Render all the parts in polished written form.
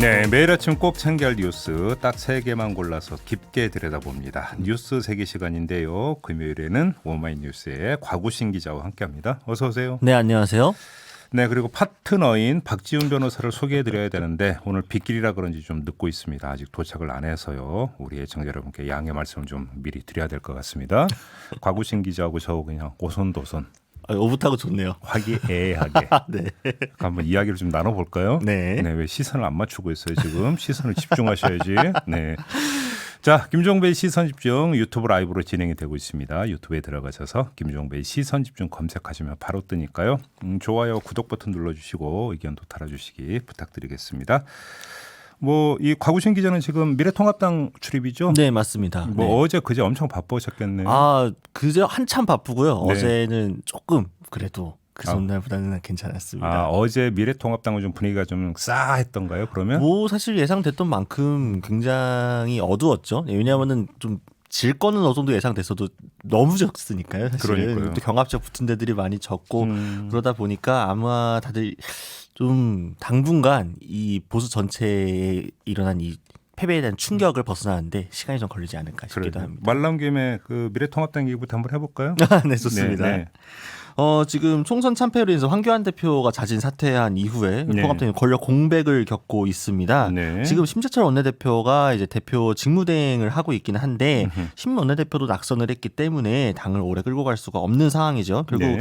네, 매일 아침 꼭 챙겨야 할 뉴스 딱 3개만 골라서 깊게 들여다봅니다. 뉴스 3개 시간인데요. 금요일에는 오마이뉴스의 곽우신 기자와 함께합니다. 어서 오세요. 네, 안녕하세요. 네, 그리고 파트너인 박지훈 변호사를 소개해드려야 되는데 오늘 빗길이라 그런지 좀 늦고 있습니다. 아직 도착을 안 해서요. 우리 애청자 여러분께 양해 말씀을 좀 미리 드려야 될 것 같습니다. 곽우신 기자하고 저 그냥 오손도손. 오붓하고 좋네요. 화기애애하게. 네. 한번 이야기를 좀 나눠볼까요? 네. 네, 왜 시선을 안 맞추고 있어요 지금? 시선을 집중하셔야지. 네. 자, 김종배의 시선집중 유튜브 라이브로 진행이 되고 있습니다. 유튜브에 들어가셔서 김종배의 시선집중 검색하시면 바로 뜨니까요. 좋아요, 구독 버튼 눌러주시고 의견도 달아주시기 부탁드리겠습니다. 뭐 이 곽우신 기자는 지금 미래통합당 출입이죠? 네, 맞습니다. 뭐 네. 어제 그제 엄청 바쁘셨겠네요. 그제 한참 바쁘고요. 네. 어제는 조금 그래도 그 전날보다는 괜찮았습니다. 어제 미래통합당은 좀 분위기가 좀 싸했던가요? 그러면? 뭐 사실 예상됐던 만큼 굉장히 어두웠죠. 왜냐하면은 좀 질 거는 어느 정도 예상됐어도 너무 적으니까요. 사실은 그러니까요. 또 경합적 붙은 데들이 많이 적고 그러다 보니까 아마 다들 좀 당분간 이 보수 전체에 일어난 이 패배에 대한 충격을 벗어나는데 시간이 좀 걸리지 않을까 싶기도 합니다. 말 나온 김에 그 미래통합당 얘기부터 한번 해볼까요? 네, 좋습니다. 네, 네. 지금 총선 참패로 인해서 황교안 대표가 자진 사퇴한 이후에 네. 통합당이 권력 공백을 겪고 있습니다. 네. 지금 심재철 원내대표가 이제 대표 직무대행을 하고 있긴 한데 심 원내대표도 낙선을 했기 때문에 당을 오래 끌고 갈 수가 없는 상황이죠. 그리고 네.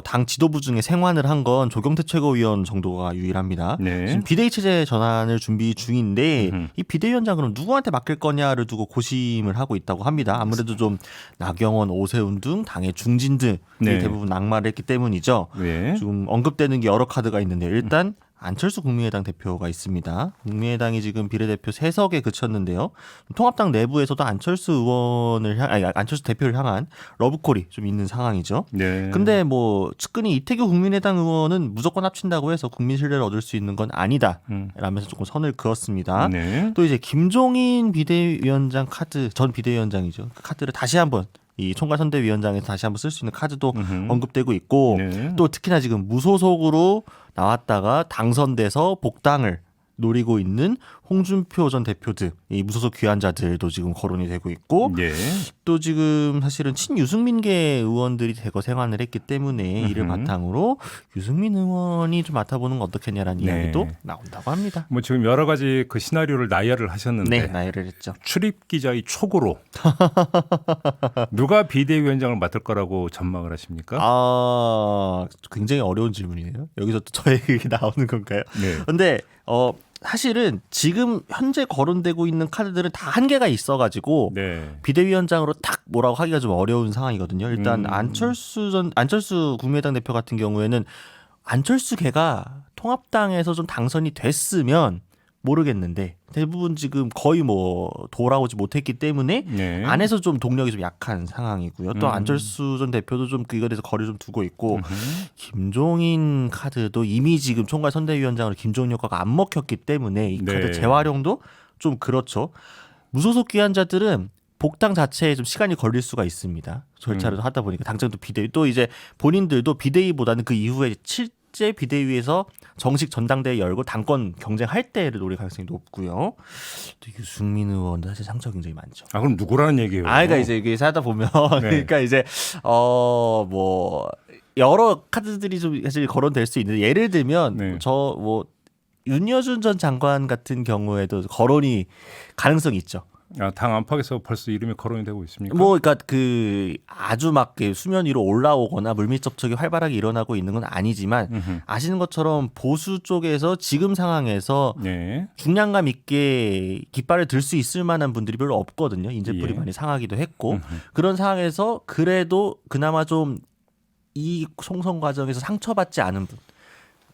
당 지도부 중에 생환을 한 건 조경태 최고위원 정도가 유일합니다. 네. 지금 비대위 체제 전환을 준비 중인데 이 비대위원장은 누구한테 맡길 거냐를 두고 고심을 하고 있다고 합니다. 아무래도 좀 나경원, 오세훈 등 당의 중진들이 네. 대부분 낙마를 했기 때문이죠. 네. 지금 언급되는 게 여러 카드가 있는데 일단 안철수 국민의당 대표가 있습니다. 국민의당이 지금 비례대표 3석에 그쳤는데요. 통합당 내부에서도 안철수 대표를 향한 러브콜이 좀 있는 상황이죠. 네. 근데 뭐 측근이 이태규 국민의당 의원은 무조건 합친다고 해서 국민 신뢰를 얻을 수 있는 건 아니다 라면서 조금 선을 그었습니다. 네. 또 이제 김종인 비대위원장 카드, 전 비대위원장이죠. 그 카드를 다시 한번 이 총괄선대위원장에서 다시 한번 쓸 수 있는 카드도 언급되고 있고 네. 또 특히나 지금 무소속으로 나왔다가 당선돼서 복당을 노리고 있는 홍준표 전 대표 등 이 무소속 귀환자들도 지금 거론이 되고 있고 네. 또 지금 사실은 친유승민계 의원들이 대거 생환을 했기 때문에 이를 바탕으로 유승민 의원이 좀 맡아보는 건 어떻겠냐라는 네. 이야기도 나온다고 합니다. 뭐 지금 여러 가지 그 시나리오를 나열을 하셨는데 네, 나열을 했죠. 출입 기자의 촉으로 누가 비대위원장을 맡을 거라고 전망을 하십니까? 굉장히 어려운 질문이네요. 여기서 또 저의 얘기 나오는 건가요? 네. 근데 사실은 지금 현재 거론되고 있는 카드들은 다 한계가 있어가지고 네. 비대위원장으로 딱 뭐라고 하기가 좀 어려운 상황이거든요. 일단 안철수 국민의당 대표 같은 경우에는 안철수계가 통합당에서 좀 당선이 됐으면 모르겠는데 대부분 지금 거의 뭐 돌아오지 못했기 때문에 네. 안에서 좀 동력이 좀 약한 상황이고요. 또 안철수 전 대표도 좀 이거에 대해서 거리를 좀 두고 있고 김종인 카드도 이미 지금 총괄 선대위원장으로 김종인 효과가 안 먹혔기 때문에 이 카드 네. 재활용도 좀 그렇죠. 무소속 귀환자들은 복당 자체에 좀 시간이 걸릴 수가 있습니다. 절차를 하다 보니까 당장도 비대위 또 이제 본인들도 비대위보다는 그 이후에 실제 비대위에서 정식 전당대회 열고 당권 경쟁할 때를 노릴 가능성이 높고요. 또 유승민 의원도 사실 상처가 굉장히 많죠. 그럼 누구라는 얘기예요? 그러니까 이제 이게 살다 보면 그러니까 이제 뭐 여러 카드들이 좀 사실 거론될 수 있는데 예를 들면 네. 윤여준 전 장관 같은 경우에도 거론이 가능성이 있죠. 당 안팎에서 벌써 이름이 거론이 되고 있습니까? 그러니까 아주 막 수면 위로 올라오거나 물밑 접촉이 활발하게 일어나고 있는 건 아니지만 아시는 것처럼 보수 쪽에서 지금 상황에서 네. 중량감 있게 깃발을 들 수 있을 만한 분들이 별로 없거든요. 인재풀이 예. 많이 상하기도 했고 그런 상황에서 그래도 그나마 좀 이 총선 과정에서 상처받지 않은 분.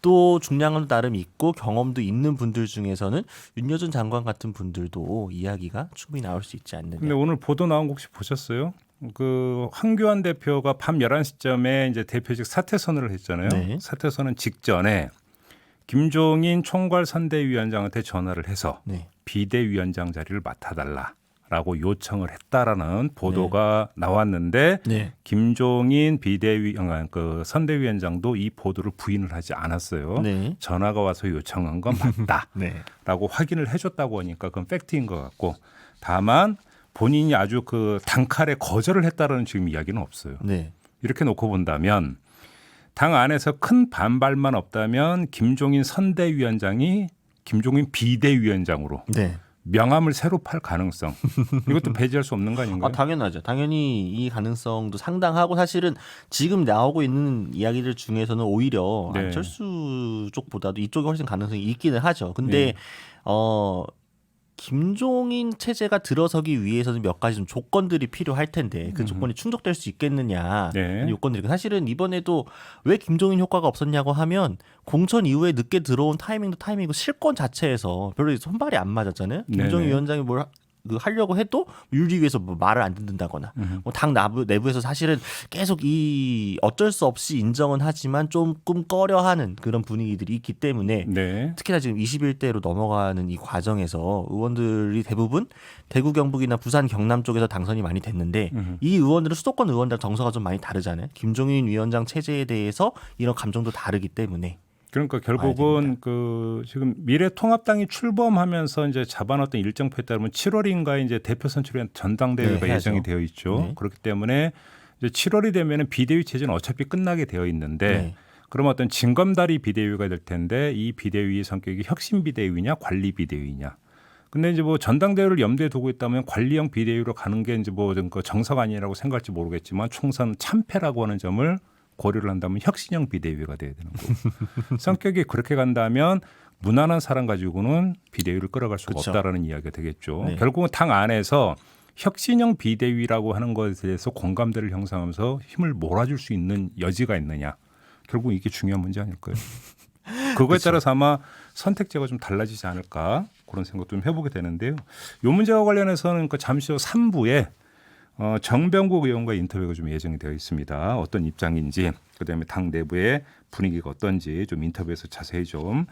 또 중량은 나름 있고 경험도 있는 분들 중에서는 윤여준 장관 같은 분들도 이야기가 충분히 나올 수 있지 않느냐. 근데 오늘 보도 나온 거 혹시 보셨어요? 그 황교안 대표가 밤 11시쯤에 이제 대표직 사퇴 선언을 했잖아요. 네. 사퇴 선언 직전에 김종인 총괄 선대위원장한테 전화를 해서 네. 비대위원장 자리를 맡아달라. 라고 요청을 했다라는 보도가 나왔는데 네. 김종인 그 선대위원장도 이 보도를 부인을 하지 않았어요. 네. 전화가 와서 요청한 건 맞다라고 네. 확인을 해줬다고 하니까 그건 팩트인 것 같고 다만 본인이 아주 그 단칼에 거절을 했다라는 지금 이야기는 없어요. 네. 이렇게 놓고 본다면 당 안에서 큰 반발만 없다면 김종인 선대위원장이 김종인 비대위원장으로 네. 명함을 새로 팔 가능성 이것도 배제할 수 없는 거 아닌가요? 당연하죠. 당연히 이 가능성도 상당하고 사실은 지금 나오고 있는 이야기들 중에서는 오히려 네. 안철수 쪽보다도 이쪽이 훨씬 가능성이 있기는 하죠. 근데 네. 김종인 체제가 들어서기 위해서는 몇 가지 좀 조건들이 필요할 텐데 그 조건이 충족될 수 있겠느냐 네. 요건들이 사실은 이번에도 왜 김종인 효과가 없었냐고 하면 공천 이후에 늦게 들어온 타이밍도 타이밍이고 실권 자체에서 별로 손발이 안 맞았잖아요. 김종인 네네. 위원장이 뭘 하려고 해도 윤리 위해서 뭐 말을 안 듣는다거나 뭐 당 내부에서 사실은 계속 이 어쩔 수 없이 인정은 하지만 조금 꺼려하는 그런 분위기들이 있기 때문에 네. 특히나 지금 21대로 넘어가는 이 과정에서 의원들이 대부분 대구 경북이나 부산 경남 쪽에서 당선이 많이 됐는데 이 의원들은 수도권 의원들 정서가 좀 많이 다르잖아요. 김종인 위원장 체제에 대해서 이런 감정도 다르기 때문에 그러니까 결국은 그 지금 미래통합당이 출범하면서 이제 잡아놨던 일정표에 따르면 7월인가에 이제 대표 선출에 위한 전당대회가 네, 예정이 해야죠. 되어 있죠. 네. 그렇기 때문에 이제 7월이 되면은 비대위 체제는 어차피 끝나게 되어 있는데 네. 그럼 어떤 징검다리 비대위가 될 텐데 이 비대위의 성격이 혁신 비대위냐 관리 비대위냐. 근데 이제 뭐 전당대회를 염두에 두고 있다면 관리형 비대위로 가는 게 이제 뭐 정석 아니라고 생각할지 모르겠지만 총선 참패라고 하는 점을 고려를 한다면 혁신형 비대위가 돼야 되는 거고 성격이 그렇게 간다면 무난한 사람 가지고는 비대위를 끌어갈 수가 그쵸. 없다라는 이야기가 되겠죠. 네. 결국은 당 안에서 혁신형 비대위라고 하는 것에 대해서 공감대를 형성하면서 힘을 몰아줄 수 있는 여지가 있느냐. 결국 이게 중요한 문제 아닐까요? 그거에 따라서 아마 선택지가 좀 달라지지 않을까 그런 생각 좀 해보게 되는데요. 이 문제와 관련해서는 그 잠시 후 3부에 정병국 의원과 인터뷰가 좀 예정이 되어 있습니다. 어떤 입장인지 그다음에 당 내부의 분위기가 어떤지 좀 인터뷰에서 자세히 좀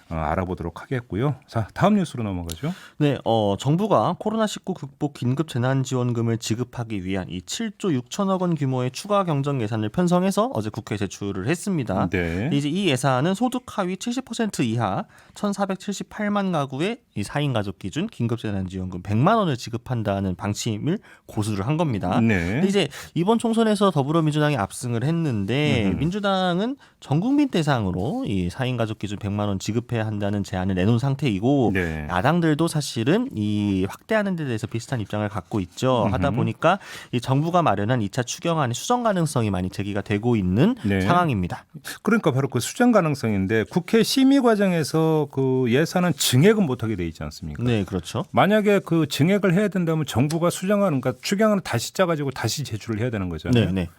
알아보도록 하겠고요. 자, 다음 뉴스로 넘어가죠. 네, 정부가 코로나19 극복 긴급 재난지원금을 지급하기 위한 이 7조 6천억 원 규모의 추가 경정 예산을 편성해서 어제 국회에 제출을 했습니다. 네. 이제 이 예산은 소득 하위 70% 이하 1,478만 가구의 이 4인 가족 기준 긴급 재난지원금 100만 원을 지급한다는 방침을 고수를 한 겁니다. 네. 근데 이제 이번 총선에서 더불어민주당이 압승을 했는데 민주당은 전 국민 대상으로 이 4인 가족 기준 100만 원 지급해야 한다는 제안을 내놓은 상태이고 네. 야당들도 사실은 이 확대하는 데 대해서 비슷한 입장을 갖고 있죠. 하다 보니까 이 정부가 마련한 2차 추경안의 수정 가능성이 많이 제기가 되고 있는 네. 상황입니다. 그러니까 바로 그 수정 가능성인데 국회 심의 과정에서 그 예산은 증액은 못하게 돼 있지 않습니까? 네, 그렇죠. 만약에 그 증액을 해야 된다면 정부가 수정하는 그러니까 추경안을 다시 짜가지고 다시 제출을 해야 되는 거잖아요. 네, 네.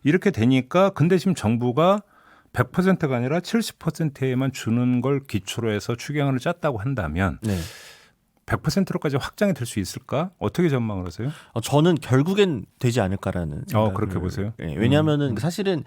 이렇게 되니까 근데 지금 정부가 100%가 아니라 70%에만 주는 걸 기초로 해서 추경안을 짰다고 한다면 네. 100%로까지 확장이 될 수 있을까? 어떻게 전망을 하세요? 저는 결국엔 되지 않을까라는 생각을. 그렇게 보세요? 네, 왜냐하면은 사실은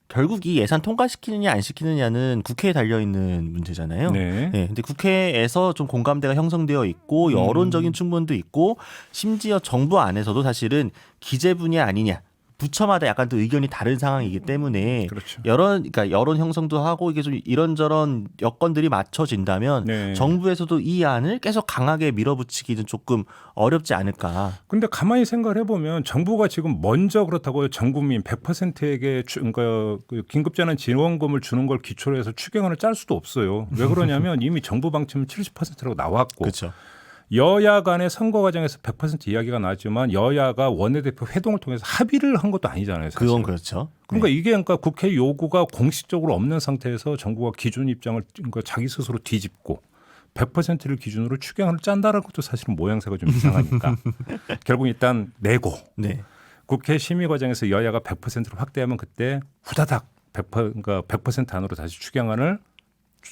결국 이 예산 통과시키느냐 안 시키느냐는 국회에 달려 있는 문제잖아요. 네. 네, 근데 국회에서 좀 공감대가 형성되어 있고 여론적인 충분도 있고 심지어 정부 안에서도 사실은 기재분야 아니냐. 부처마다 약간 또 의견이 다른 상황이기 때문에 그렇죠. 그러니까 여론 형성도 하고 이게 좀 이런저런 여건들이 맞춰진다면 네. 정부에서도 이 안을 계속 강하게 밀어붙이기는 조금 어렵지 않을까. 근데 가만히 생각을 해보면 정부가 지금 먼저 그렇다고 전 국민 100%에게 그러니까 그 긴급재난 지원금을 주는 걸 기초로 해서 추경안을 짤 수도 없어요. 왜 그러냐면 이미 정부 방침은 70%라고 나왔고 그렇죠. 여야 간의 선거 과정에서 100% 이야기가 나왔지만 여야가 원내대표 회동을 통해서 합의를 한 것도 아니잖아요. 사실. 그건 그렇죠. 그러니까 이게 그러니까 국회 요구가 공식적으로 없는 상태에서 정부가 기준 입장을 그러니까 자기 스스로 뒤집고 100%를 기준으로 추경안을 짠다는 것도 사실은 모양새가 좀 이상하니까 결국 일단 내고 네. 국회 심의 과정에서 여야가 100%를 확대하면 그때 후다닥 100% 안으로 다시 추경안을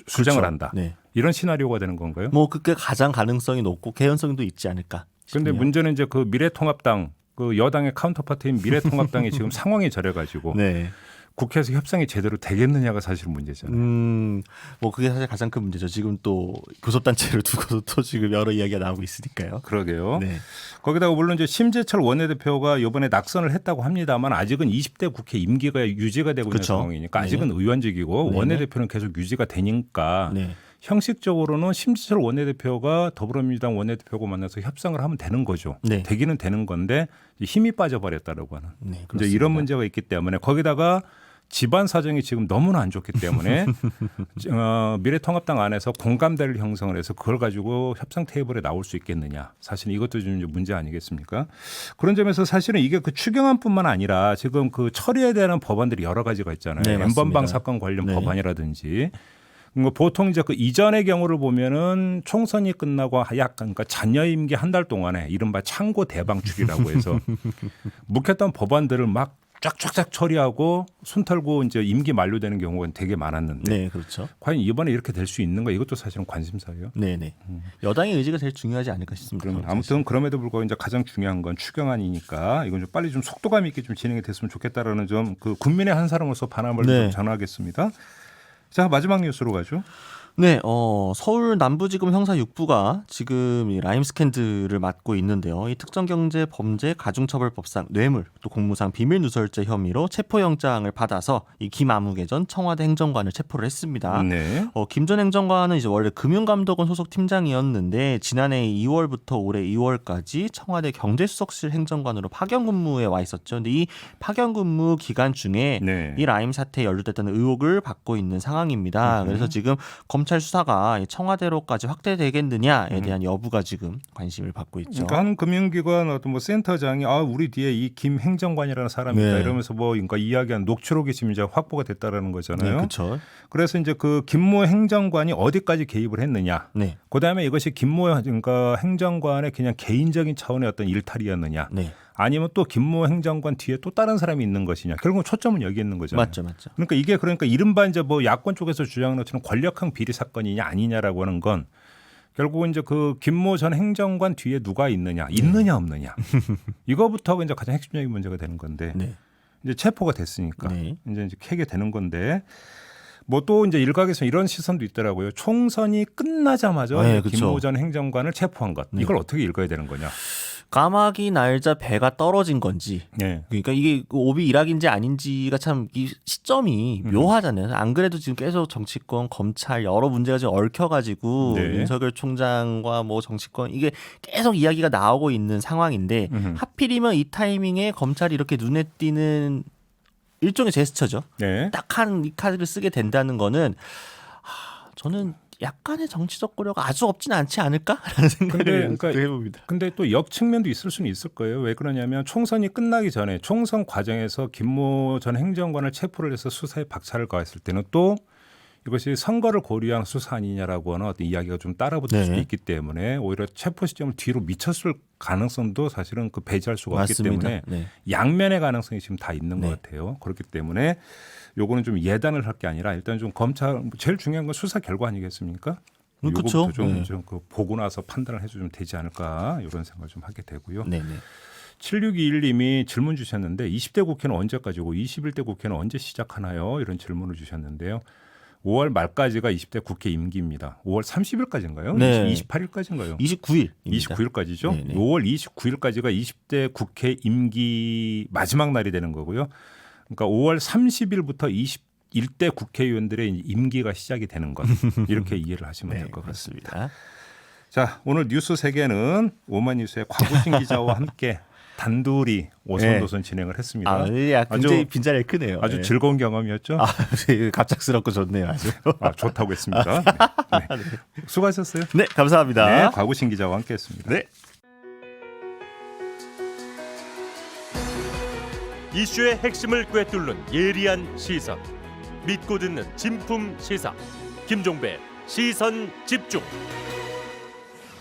수정을 그렇죠. 한다. 네. 이런 시나리오가 되는 건가요? 뭐 그게 가장 가능성이 높고 개연성도 있지 않을까. 그런데 싶네요. 문제는 이제 그 미래통합당 그 여당의 카운터파트인 미래통합당이 지금 상황이 저래가지고 네. 국회에서 협상이 제대로 되겠느냐가 사실 문제잖아요. 뭐 그게 사실 가장 큰 문제죠. 지금 또 교섭단체를 두고도 또 지금 여러 이야기가 나오고 있으니까요. 그러게요. 네. 거기다가 물론 이제 심재철 원내대표가 이번에 낙선을 했다고 합니다만 아직은 20대 국회 임기가 유지가 되고 그쵸. 있는 상황이니까 아직은 의원직이고 네네. 원내대표는 계속 유지가 되니까 네. 형식적으로는 심재철 원내대표가 더불어민주당 원내대표고 만나서 협상을 하면 되는 거죠. 네. 되기는 되는 건데 힘이 빠져버렸다라고 하는 네, 이제 그렇습니다. 이런 문제가 있기 때문에 거기다가 집안 사정이 지금 너무나 안 좋기 때문에 미래통합당 안에서 공감대를 형성을 해서 그걸 가지고 협상 테이블에 나올 수 있겠느냐. 사실 이것도 좀 문제 아니겠습니까? 그런 점에서 사실은 이게 그 추경안뿐만 아니라 지금 그 처리에 대한 법안들이 여러 가지가 있잖아요. 네, 맞습니다. N번방 사건 관련 네. 법안이라든지 보통 이제 그 이전의 경우를 보면은 총선이 끝나고 약 그러니까 잔여 임기 한 달 동안에 이른바 창고 대방출이라고 해서 묵혔던 법안들을 막 쫙쫙쫙 처리하고 손 털고 이제 임기 만료되는 경우가 되게 많았는데 네, 그렇죠. 과연 이번에 이렇게 될 수 있는가 이것도 사실은 관심사예요. 네, 네. 여당의 의지가 제일 중요하지 않을까 싶습니다. 그럼 저는 아무튼 그럼에도 불구하고 이제 가장 중요한 건 추경안이니까 이건 좀 빨리 좀 속도감 있게 좀 진행이 됐으면 좋겠다라는 점 그 국민의 한 사람으로서 바람을 네. 좀 전하겠습니다. 자 마지막 뉴스로 가죠. 네, 서울 남부지검 형사 6부가 지금 이 라임 스캔들을 맡고 있는데요. 이 특정경제범죄 가중처벌법상 뇌물 또 공무상 비밀누설죄 혐의로 체포영장을 받아서 이 김아무개 전 청와대 행정관을 체포를 했습니다. 네. 김 전 행정관은 이제 원래 금융감독원 소속 팀장이었는데 지난해 2월부터 올해 2월까지 청와대 경제수석실 행정관으로 파견 근무에 와 있었죠. 근데 이 파견 근무 기간 중에 네. 이 라임 사태에 연루됐다는 의혹을 받고 있는 상황입니다. 그래서 지금 검찰 수사가 청와대로까지 확대되겠느냐에 대한 여부가 지금 관심을 받고 있죠. 그러니까 한 금융기관 어떤 뭐 센터장이 우리 뒤에 이 김 행정관이라는 사람이 있다 네. 이러면서 뭐 그러니까 이야기한 녹취록이 지금 이제 확보가 됐다라는 거잖아요. 네, 그렇죠. 그래서 이제 그 김모 행정관이 어디까지 개입을 했느냐. 네, 그다음에 이것이 김모 그러니까 행정관의 그냥 개인적인 차원의 어떤 일탈이었느냐. 네, 아니면 또 김모 행정관 뒤에 또 다른 사람이 있는 것이냐. 결국은 초점은 여기 있는 거잖아요. 맞죠, 맞죠. 그러니까 이게 그러니까 이른바 이제 뭐 야권 쪽에서 주장하는 것처럼 권력형 비리 사건이냐 아니냐라고 하는 건 결국은 이제 그 김모 전 행정관 뒤에 누가 있느냐, 있느냐 없느냐. 이거부터가 이제 가장 핵심적인 문제가 되는 건데 네, 이제 체포가 됐으니까 네. 이제 캐게 되는 건데 뭐 또 이제 일각에서 이런 시선도 있더라고요. 총선이 끝나자마자 네, 그쵸. 김모 전 행정관을 체포한 것. 이걸 어떻게 읽어야 되는 거냐? 까마귀 날자 배가 떨어진 건지. 네. 그러니까 이게 오비 일학인지 아닌지가 참 이 시점이 묘하잖아요. 안 그래도 지금 계속 정치권, 검찰 여러 문제가 좀 얽혀가지고 네. 윤석열 총장과 뭐 정치권 이게 계속 이야기가 나오고 있는 상황인데 하필이면 이 타이밍에 검찰이 이렇게 눈에 띄는 일종의 제스처죠. 네. 딱 한 이 카드를 쓰게 된다는 거는 저는 약간의 정치적 고려가 아주 없진 않지 않을까라는 생각을 그러니까 해봅니다. 근데 또 역측면도 있을 수는 있을 거예요. 왜 그러냐면 총선이 끝나기 전에 총선 과정에서 김모 전 행정관을 체포를 해서 수사에 박차를 가했을 때는 또 이것이 선거를 고려한 수사 아니냐라고 하는 어떤 이야기가 좀 따라붙을 네. 수도 있기 때문에 오히려 체포 시점을 뒤로 미쳤을 가능성도 사실은 그 배제할 수가 없기 맞습니다. 때문에 네. 양면의 가능성이 지금 다 있는 네. 것 같아요. 그렇기 때문에 요거는 좀 예단을 할 게 아니라 일단 좀 검찰 제일 중요한 건 수사 결과 아니겠습니까? 그렇죠. 요거부터 좀, 네. 좀 그 보고 나서 판단을 해주면 되지 않을까 이런 생각을 좀 하게 되고요. 네, 네. 7621님이 질문 주셨는데 20대 국회는 언제까지고 21대 국회는 언제 시작하나요? 이런 질문을 주셨는데요. 5월 말까지가 20대 국회 임기입니다. 5월 30일까지인가요? 네. 28일까지인가요? 29일. 29일까지죠. 네네. 5월 29일까지가 20대 국회 임기 마지막 날이 되는 거고요. 그러니까 5월 30일부터 21대 국회의원들의 임기가 시작이 되는 것. 이렇게 이해를 하시면 될 것 같습니다. 그렇습니다. 자, 오늘 뉴스 3개는 오마이뉴스의 곽우신 기자와 함께 단둘이 오손도손 진행을 했습니다. 아, 예, 굉장히 빈자리가 크네요. 아주 예. 즐거운 경험이었죠. 갑작스럽고 좋네요. 아주. 좋다고 했습니다. 네. 네. 수고하셨어요. 네, 감사합니다. 네, 곽우신 기자와 함께했습니다. 네. 이슈의 핵심을 꿰뚫는 예리한 시선, 믿고 듣는 진품 시사 김종배 시선 집중.